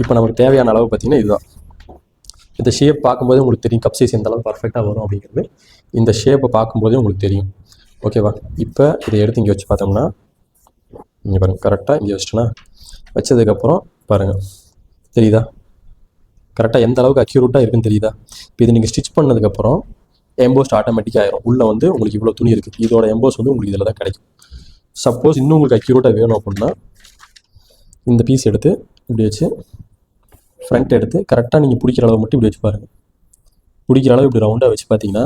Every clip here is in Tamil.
இப்போ நமக்கு தேவையான அளவு பார்த்திங்கன்னா இதுதான். இந்த ஷேப் பார்க்கும்போது உங்களுக்கு தெரியும் கப் சைஸ் எந்த அளவு பர்ஃபெக்டாக வரும் அப்படிங்கிறது. இந்த ஷேப்பை பார்க்கும்போதே உங்களுக்கு தெரியும். ஓகேவா? இப்போ இதை எடுத்து இங்கே வச்சு பார்த்தோம்னா இங்கே பாருங்கள், கரெக்டாக இங்கே வச்சுட்டோன்னா வச்சதுக்கப்புறம் பாருங்கள் தெரியுதா? கரெக்டாக எந்த அளவுக்கு அக்யூரேட்டாக இருக்குன்னு தெரியுதா? இப்போ இது நீங்கள் ஸ்டிச் பண்ணதுக்கப்புறம் எம்போஸ்ட் ஆட்டோமேட்டிக்காக ஆயிரும். உள்ளே வந்து உங்களுக்கு இவ்வளோ துணி இருக்குது, இதோட எம்போஸ் வந்து உங்களுக்கு இதில் தான் கிடைக்கும். சப்போஸ் இன்னும் உங்களுக்கு அக்யூரேட்டாக வேணும் அப்படின்னா இந்த பீஸ் எடுத்து இப்படி வச்சு ஃப்ரண்ட் எடுத்து கரெக்டாக நீங்கள் பிடிக்கிற அளவு மட்டும் இப்படி வச்சு பாருங்கள். பிடிக்கிற அளவு இப்படி ரவுண்டாக வச்சு பார்த்தீங்கன்னா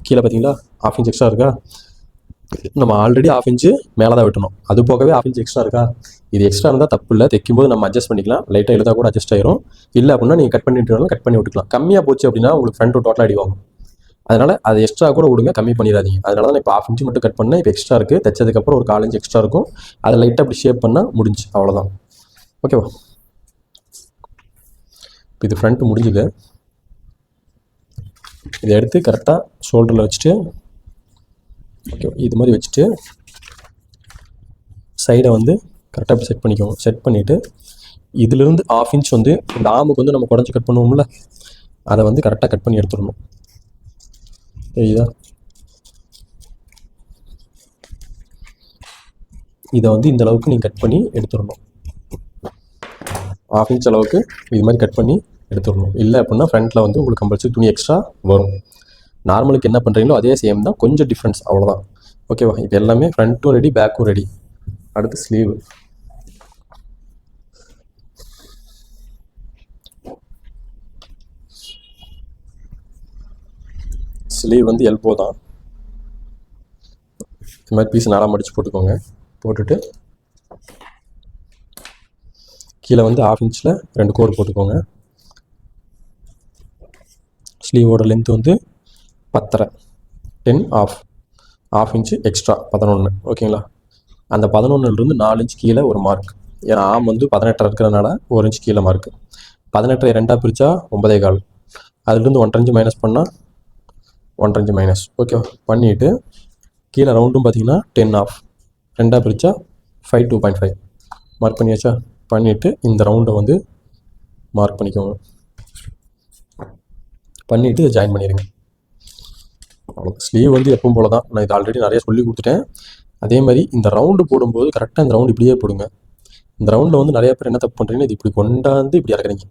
கீழே பார்த்தீங்களா 1/2 இன்ச் எக்ஸ்ட்ரா இருக்கா? நம்ம ஆல்ரெடி 1/2 இன்ச்சு மேலே தான் வெட்டணும், அது போகவே 1/2 இன்ச் எக்ஸ்ட்ரா இருக்கா? இது எக்ஸ்ட்ரா இருந்தால் தப்பு இல்லை, தைக்கும்போது நம்ம அட்ஜஸ்ட் பண்ணிக்கலாம். லைட்டாக எழுதா கூட அட்ஜஸ்ட் ஆயிரும். இல்லை அப்படின்னா நீங்கள் கட் பண்ணி விட்டுக்கலாம். கம்மியாக போச்சு அப்படின்னா உங்களுக்கு ஃப்ரண்ட் டோட்டலாக அடிவாங்க. அதனால் அது எக்ஸ்ட்ரா கூட விடுங்க, கம்மி பண்ணிடாதீங்க. அதனால தான் இப்போ 1/2 இன்ச்சு மட்டும் கட் பண்ணேன். இப்போ எக்ஸ்ட்ரா இருக்குது, தைச்சதுக்கப்புறம் ஒரு 1/4 இன்ச் எக்ஸ்ட்ரா இருக்கும். அதை லைட்டாக அப்படி ஷேப் பண்ணால் முடிஞ்சு, அவ்வளோதான். ஓகேவா? இப்போ இது ஃப்ரண்ட்டு முடிஞ்சுது. இதை எடுத்து கரெக்டாக ஷோல்டரில் வச்சுட்டு ஓகே இது மாதிரி வச்சுட்டு சைடை வந்து கரெக்டாக இப்படி செட் பண்ணிக்கோங்க. செட் பண்ணிவிட்டு இதிலிருந்து 1/2 இன்ச் வந்து இந்த ஆமுக்கு வந்து நம்ம குடஞ்சி கட் பண்ணுவோம்ல, அதை வந்து கரெக்டாக கட் பண்ணி எடுத்துடணும். தெரியுதா? இதை வந்து இந்த அளவுக்கு நீங்கள் கட் பண்ணி எடுத்துடணும். 1/2 இன்ச் அளவுக்கு இது மாதிரி கட் பண்ணி எடுத்துடணும். இல்லை அப்படின்னா ஃப்ரண்ட்டில் வந்து உங்களுக்கு கம்பல்சரி துணி எக்ஸ்ட்ரா வரும். நார்மலுக்கு என்ன பண்ணுறீங்களோ அதே சேம் தான், கொஞ்சம் டிஃப்ரென்ஸ், அவ்வளோதான். ஓகேவா? இப்போ எல்லாமே ஃப்ரண்ட்டும் ரெடி, பேக்கும் ரெடி. அடுத்து ஸ்லீவ். ஸ்லீவ் வந்து எல்போ தான். இது மாதிரி பீஸ் நாளாக மடித்து போட்டுக்கோங்க. போட்டுட்டு கீழே வந்து 1/2 இன்ச்சில் 2 கோடு போட்டுக்கோங்க. ஸ்லீவோட லென்த் வந்து 10.5, 1/2 இன்ச்சு எக்ஸ்ட்ரா 11. ஓகேங்களா? அந்த 11லேருந்து 4 இன்ச் கீழே ஒரு மார்க். ஏன்னா ஆம் வந்து 18 இருக்கிறதுனால 1 இன்ச் கீழே மார்க்கு. 18 2ஆக பிரித்தா 9.25. அதுலேருந்து 1.5 இன்ச்சு மைனஸ் பண்ணால் 1.5 இன்ச்சு மைனஸ். ஓகேவா? பண்ணிவிட்டு கீழே ரவுண்டும் பார்த்தீங்கன்னா 10.5, 2ஆக பிரித்தா 5 2.5 மார்க் பண்ணியாச்சா? பண்ணிவிட்டு இந்த ரவுண்டை வந்து மார்க் பண்ணிக்கோங்க. பண்ணிவிட்டு இதை ஜாயின் பண்ணிடுங்க. அவ்வளோ. ஸ்லீவ் வந்து எப்பவும் போல தான். நான் இது ஆல்ரெடி நிறைய சொல்லி கொடுத்துட்டேன். அதே மாதிரி இந்த ரவுண்டு போடும்போது கரெக்டாக இந்த ரவுண்டு இப்படியே போடுங்க. இந்த ரவுண்டில் வந்து நிறைய பேர் என்ன தப்பு பண்ணுறீங்கன்னா இது இப்படி கொண்டாந்து இப்படி இறக்குறீங்க.